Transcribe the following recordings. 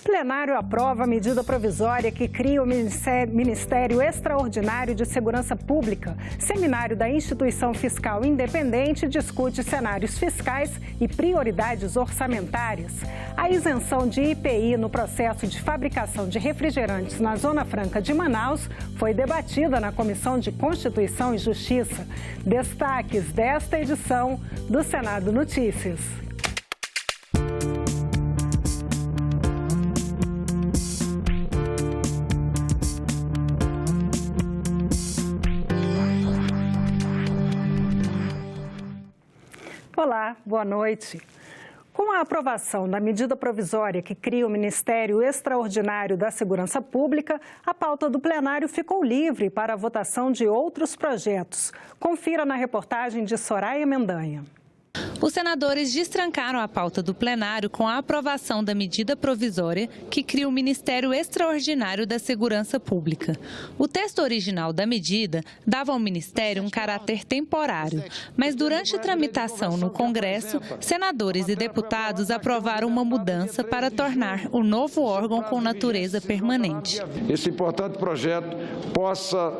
Plenário aprova a medida provisória que cria o Ministério Extraordinário de Segurança Pública. Seminário da Instituição Fiscal Independente discute cenários fiscais e prioridades orçamentárias. A isenção de IPI no processo de fabricação de refrigerantes na Zona Franca de Manaus foi debatida na Comissão de Constituição e Justiça. Destaques desta edição do Senado Notícias. Olá, boa noite. Com a aprovação da medida provisória que cria o Ministério Extraordinário da Segurança Pública, a pauta do plenário ficou livre para a votação de outros projetos. Confira na reportagem de Soraya Mendanha. Os senadores destrancaram a pauta do plenário com a aprovação da medida provisória que cria o Ministério Extraordinário da Segurança Pública. O texto original da medida dava ao Ministério um caráter temporário, mas durante a tramitação no Congresso, senadores e deputados aprovaram uma mudança para tornar o novo órgão com natureza permanente. Esse importante projeto possa,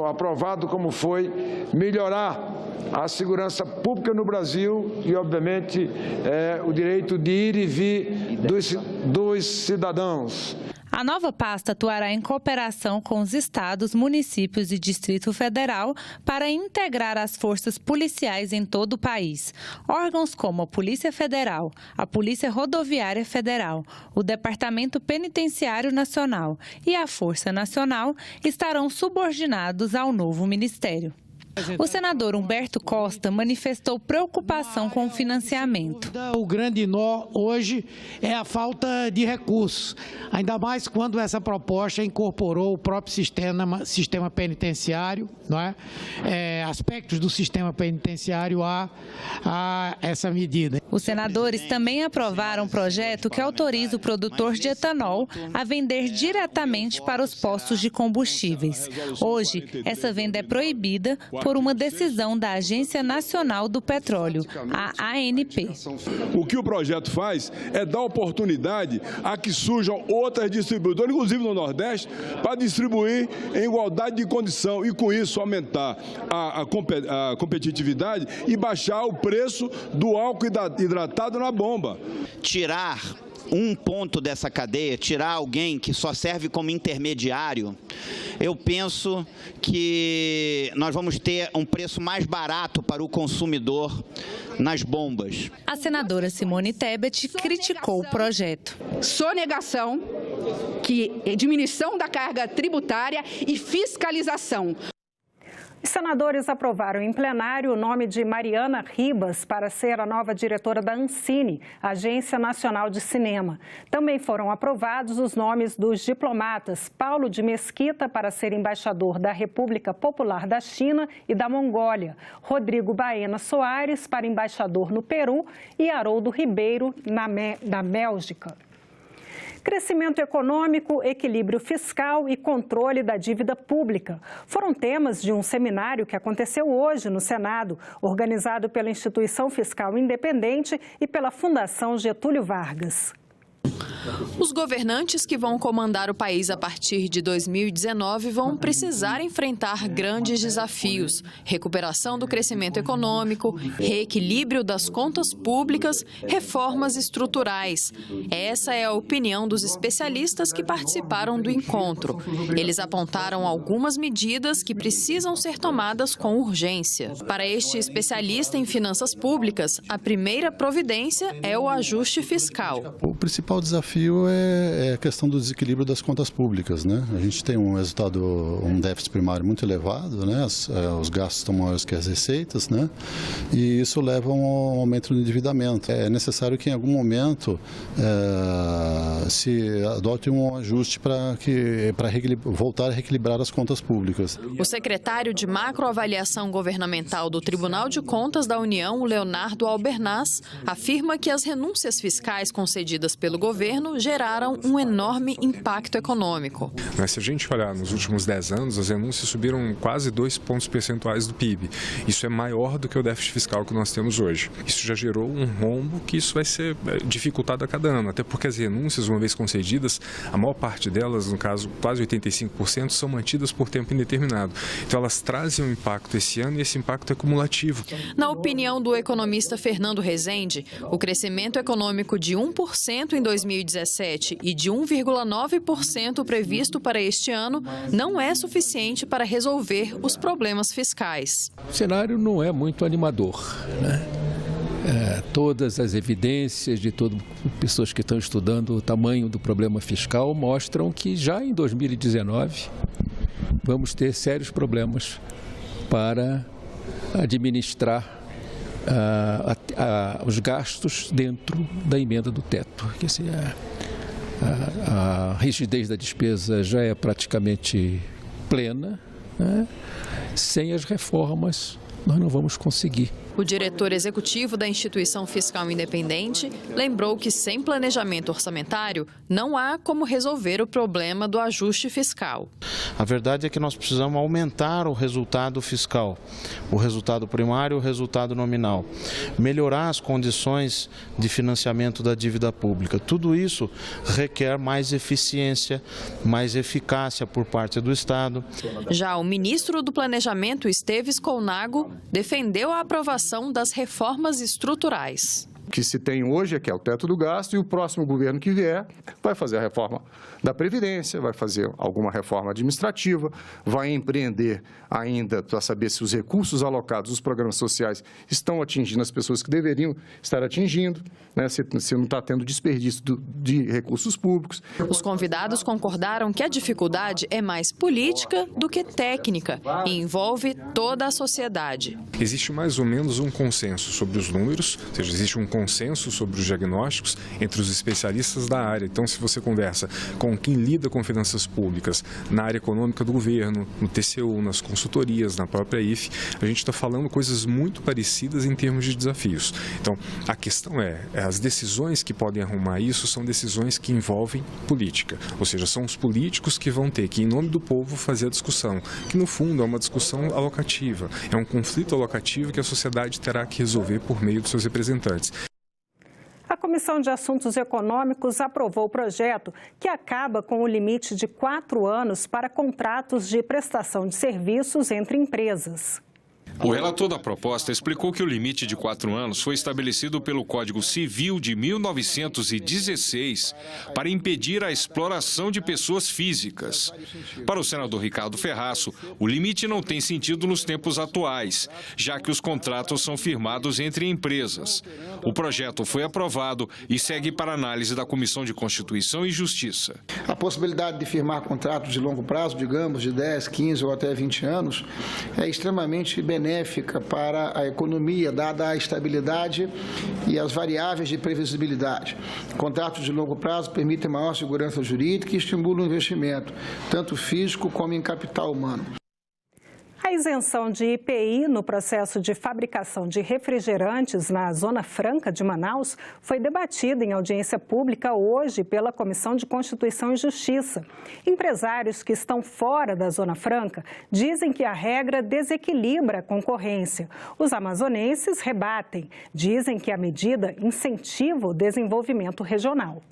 aprovado como foi, melhorar a segurança pública no Brasil e, obviamente, o direito de ir e vir dos cidadãos. A nova pasta atuará em cooperação com os estados, municípios e Distrito Federal para integrar as forças policiais em todo o país. Órgãos como a Polícia Federal, a Polícia Rodoviária Federal, o Departamento Penitenciário Nacional e a Força Nacional estarão subordinados ao novo ministério. O senador Humberto Costa manifestou preocupação com o financiamento. O grande nó hoje é a falta de recursos, ainda mais quando essa proposta incorporou o próprio sistema penitenciário, não é? Aspectos do sistema penitenciário a essa medida. Os senadores também aprovaram um projeto que autoriza o produtor de etanol a vender diretamente para os postos de combustíveis. Hoje, essa venda é proibida por uma decisão da Agência Nacional do Petróleo, a ANP. O que o projeto faz é dar oportunidade a que surjam outras distribuidoras, inclusive no Nordeste, para distribuir em igualdade de condição e, com isso, aumentar a competitividade e baixar o preço do álcool hidratado na bomba. Tirar um ponto dessa cadeia, tirar alguém que só serve como intermediário, eu penso que nós vamos ter um preço mais barato para o consumidor nas bombas. A senadora Simone Tebet criticou o projeto. Sonegação, diminuição da carga tributária e fiscalização. Os senadores aprovaram em plenário o nome de Mariana Ribas para ser a nova diretora da Ancine, Agência Nacional de Cinema. Também foram aprovados os nomes dos diplomatas Paulo de Mesquita para ser embaixador da República Popular da China e da Mongólia, Rodrigo Baena Soares para embaixador no Peru e Haroldo Ribeiro da Bélgica. Crescimento econômico, equilíbrio fiscal e controle da dívida pública foram temas de um seminário que aconteceu hoje no Senado, organizado pela Instituição Fiscal Independente e pela Fundação Getúlio Vargas. Os governantes que vão comandar o país a partir de 2019 vão precisar enfrentar grandes desafios: recuperação do crescimento econômico, reequilíbrio das contas públicas, reformas estruturais. Essa é a opinião dos especialistas que participaram do encontro. Eles apontaram algumas medidas que precisam ser tomadas com urgência. Para este especialista em finanças públicas, a primeira providência é o ajuste fiscal. O principal desafio é a questão do desequilíbrio das contas públicas, né? A gente tem um déficit primário muito elevado, né? Os gastos estão maiores que as receitas, né? E isso leva a um aumento do endividamento. É necessário que em algum momento se adote um ajuste para voltar a reequilibrar as contas públicas. O secretário de Macroavaliação Governamental do Tribunal de Contas da União, Leonardo Albernaz, afirma que as renúncias fiscais concedidas pelo governo geraram um enorme impacto econômico. Mas se a gente olhar nos últimos 10 anos, as renúncias subiram quase 2 pontos percentuais do PIB. Isso é maior do que o déficit fiscal que nós temos hoje. Isso já gerou um rombo que isso vai ser dificultado a cada ano, até porque as renúncias, uma vez concedidas, a maior parte delas, no caso quase 85%, são mantidas por tempo indeterminado. Então elas trazem um impacto esse ano e esse impacto é cumulativo. Na opinião do economista Fernando Rezende, o crescimento econômico de 1% em 2017 e de 1,9% previsto para este ano não é suficiente para resolver os problemas fiscais. O cenário não é muito animador, né? Todas as evidências de todas as pessoas que estão estudando o tamanho do problema fiscal mostram que já em 2019 vamos ter sérios problemas para administrar os gastos dentro da emenda do teto. Quer dizer, a rigidez da despesa já é praticamente plena, né? Sem as reformas nós não vamos conseguir. O diretor executivo da Instituição Fiscal Independente lembrou que sem planejamento orçamentário não há como resolver o problema do ajuste fiscal. A verdade é que nós precisamos aumentar o resultado fiscal, o resultado primário, o resultado nominal, melhorar as condições de financiamento da dívida pública. Tudo isso requer mais eficiência, mais eficácia por parte do Estado. Já o ministro do Planejamento, Esteves Colnago, defendeu a aprovação das reformas estruturais. O que se tem hoje é que é o teto do gasto e o próximo governo que vier vai fazer a reforma da Previdência, vai fazer alguma reforma administrativa, vai empreender ainda para saber se os recursos alocados nos programas sociais estão atingindo as pessoas que deveriam estar atingindo, né, se não está tendo desperdício de recursos públicos. Os convidados concordaram que a dificuldade é mais política do que técnica e envolve toda a sociedade. Existe mais ou menos um consenso sobre os números, ou seja, existe um consenso sobre os diagnósticos entre os especialistas da área. Então, se você conversa com quem lida com finanças públicas na área econômica do governo, no TCU, nas consultorias, na própria IFE, a gente está falando coisas muito parecidas em termos de desafios. Então, a questão as decisões que podem arrumar isso são decisões que envolvem política, ou seja, são os políticos que vão ter que, em nome do povo, fazer a discussão, que no fundo é uma discussão alocativa, é um conflito alocativo que a sociedade terá que resolver por meio dos seus representantes. A Comissão de Assuntos Econômicos aprovou o projeto que acaba com o limite de 4 anos para contratos de prestação de serviços entre empresas. O relator da proposta explicou que o limite de 4 anos foi estabelecido pelo Código Civil de 1916 para impedir a exploração de pessoas físicas. Para o senador Ricardo Ferraço, o limite não tem sentido nos tempos atuais, já que os contratos são firmados entre empresas. O projeto foi aprovado e segue para análise da Comissão de Constituição e Justiça. A possibilidade de firmar contratos de longo prazo, digamos, de 10, 15 ou até 20 anos, é extremamente benéfica para a economia, dada a estabilidade e as variáveis de previsibilidade. Contratos de longo prazo permitem maior segurança jurídica e estimulam o investimento, tanto físico como em capital humano. A isenção de IPI no processo de fabricação de refrigerantes na Zona Franca de Manaus foi debatida em audiência pública hoje pela Comissão de Constituição e Justiça. Empresários que estão fora da Zona Franca dizem que a regra desequilibra a concorrência. Os amazonenses rebatem, dizem que a medida incentiva o desenvolvimento regional.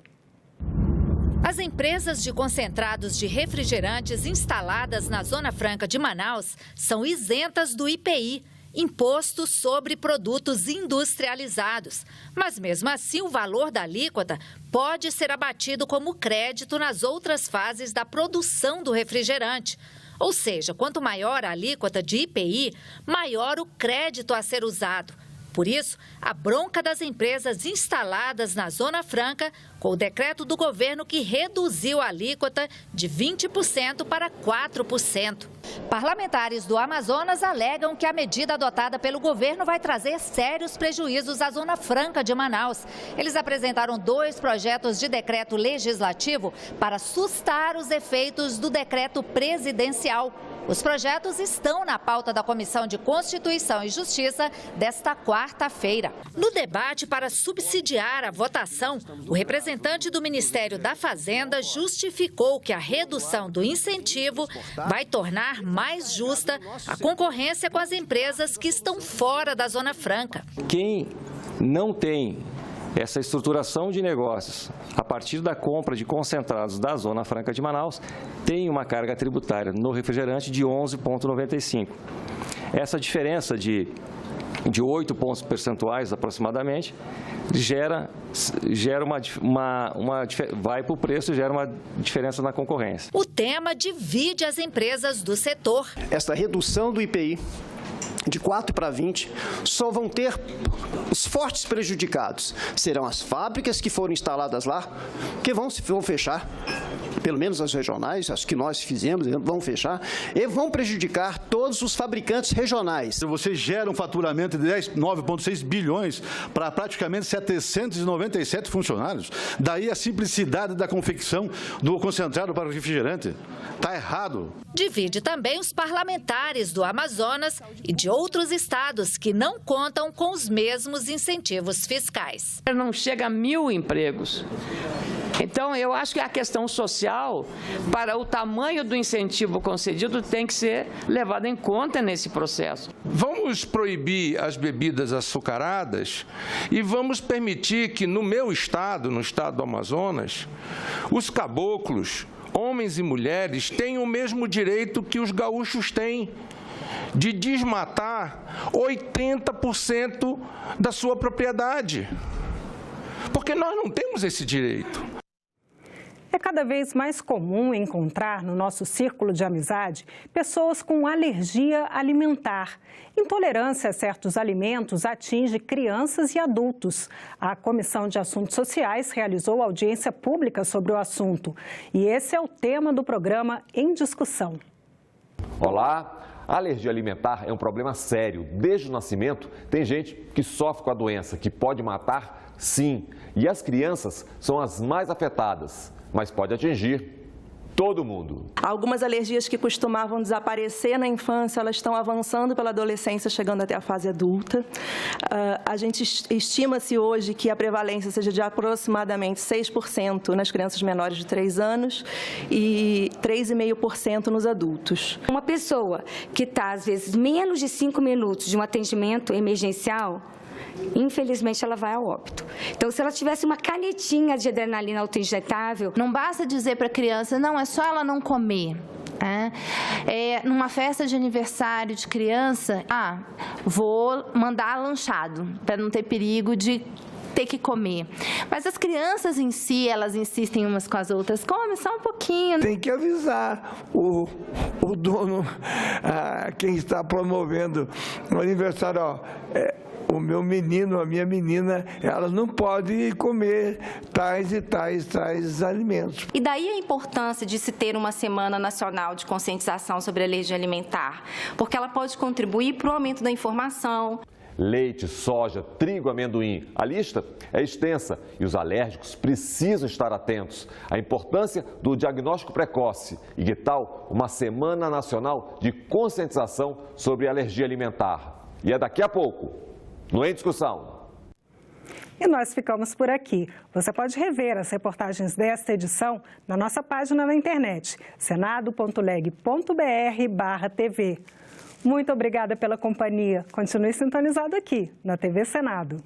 As empresas de concentrados de refrigerantes instaladas na Zona Franca de Manaus são isentas do IPI, Imposto sobre Produtos Industrializados. Mas, mesmo assim, o valor da alíquota pode ser abatido como crédito nas outras fases da produção do refrigerante. Ou seja, quanto maior a alíquota de IPI, maior o crédito a ser usado. Por isso, a bronca das empresas instaladas na Zona Franca com o decreto do governo que reduziu a alíquota de 20% para 4%. Parlamentares do Amazonas alegam que a medida adotada pelo governo vai trazer sérios prejuízos à Zona Franca de Manaus. Eles apresentaram 2 projetos de decreto legislativo para sustar os efeitos do decreto presidencial. Os projetos estão na pauta da Comissão de Constituição e Justiça desta quarta-feira. No debate para subsidiar a votação, o representante do Ministério da Fazenda justificou que a redução do incentivo vai tornar mais justa a concorrência com as empresas que estão fora da Zona Franca. Quem não tem Essa estruturação de negócios, a partir da compra de concentrados da Zona Franca de Manaus, tem uma carga tributária no refrigerante de 11,95. Essa diferença de 8 pontos percentuais aproximadamente, vai para o preço e gera uma diferença na concorrência. O tema divide as empresas do setor. Essa redução do IPI de 4 para 20, só vão ter os fortes prejudicados. Serão as fábricas que foram instaladas lá, que vão fechar, pelo menos as regionais, as que nós fizemos, vão fechar, e vão prejudicar todos os fabricantes regionais. Você gera um faturamento de 9,6 bilhões para praticamente 797 funcionários. Daí a simplicidade da confecção do concentrado para o refrigerante. Está errado. Divide também os parlamentares do Amazonas e de outros estados que não contam com os mesmos incentivos fiscais. Não chega a 1.000 empregos. Então, eu acho que a questão social, para o tamanho do incentivo concedido, tem que ser levada em conta nesse processo. Vamos proibir as bebidas açucaradas e vamos permitir que no meu estado, no estado do Amazonas, os caboclos, homens e mulheres, tenham o mesmo direito que os gaúchos têm de desmatar 80% da sua propriedade. Porque nós não temos esse direito. É cada vez mais comum encontrar no nosso círculo de amizade pessoas com alergia alimentar. Intolerância a certos alimentos atinge crianças e adultos. A Comissão de Assuntos Sociais realizou audiência pública sobre o assunto. E esse é o tema do programa Em Discussão. Olá! A alergia alimentar é um problema sério. Desde o nascimento, tem gente que sofre com a doença, que pode matar, sim. E as crianças são as mais afetadas, mas pode atingir todo mundo. Algumas alergias que costumavam desaparecer na infância, elas estão avançando pela adolescência, chegando até a fase adulta. A gente estima-se hoje que a prevalência seja de aproximadamente 6% nas crianças menores de 3 anos e 3,5% nos adultos. Uma pessoa que está, às vezes, menos de 5 minutos de um atendimento emergencial, infelizmente, ela vai ao óbito. Então, se ela tivesse uma canetinha de adrenalina autoinjetável... Não basta dizer para a criança, não, é só ela não comer. Numa festa de aniversário de criança, vou mandar lanchado, para não ter perigo de ter que comer. Mas as crianças em si, elas insistem umas com as outras, come só um pouquinho. Tem que avisar o dono, quem está promovendo o aniversário, o meu menino, a minha menina, ela não pode comer tais e tais alimentos. E daí a importância de se ter uma Semana Nacional de Conscientização sobre Alergia Alimentar, porque ela pode contribuir para o aumento da informação. Leite, soja, trigo, amendoim. A lista é extensa e os alérgicos precisam estar atentos. A importância do diagnóstico precoce e que tal uma Semana Nacional de Conscientização sobre Alergia Alimentar. E é daqui a pouco. No Em Discussão. E nós ficamos por aqui. Você pode rever as reportagens desta edição na nossa página na internet, senado.leg.br/tv. Muito obrigada pela companhia. Continue sintonizado aqui na TV Senado.